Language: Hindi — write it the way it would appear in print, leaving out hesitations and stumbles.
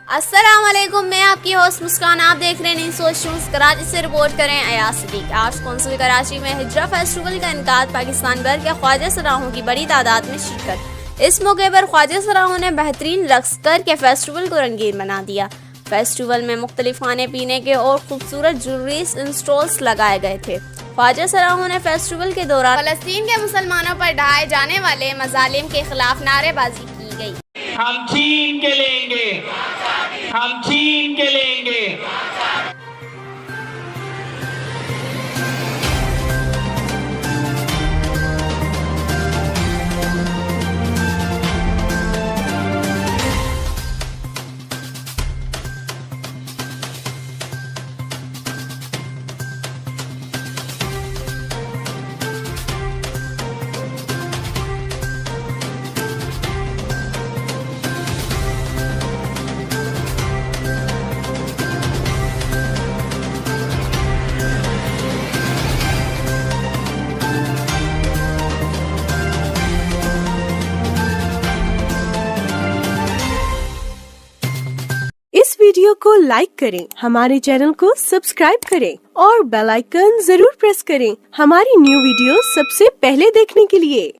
अस्सलाम वालेकुम, मैं आपकी होस्ट मुस्कान। आप देख रहे हैं न्यूज़ सोच न्यूज़। कराची से रिपोर्ट करें अयाज सिद्दीकी। आज कौंसिल कराची में हिजरा फेस्टिवल का इनकाद। पाकिस्तान भर के ख्वाजा सराहों की बड़ी तादाद में शिरकत। इस मौके पर ख्वाजा सराहों ने बेहतरीन रक्स करके फेस्टिवल को रंगीन बना दिया। फेस्टिवल में मुख्तलिफ खाने पीने के और खूबसूरत ज्वेलरी स्टॉल्स लगाए गए थे। ख्वाजा सराहों ने फेस्टिवल के दौरान फलस्तीन के मुसलमानों पर ढाए जाने वाले मजालिम के खिलाफ नारेबाजी की गई। हम छीन के लेंगे, हम छीन के लेंगे। इस वीडियो को लाइक करें, हमारे चैनल को सब्सक्राइब करें और बेल आइकन जरूर प्रेस करें हमारी न्यू वीडियो सबसे पहले देखने के लिए।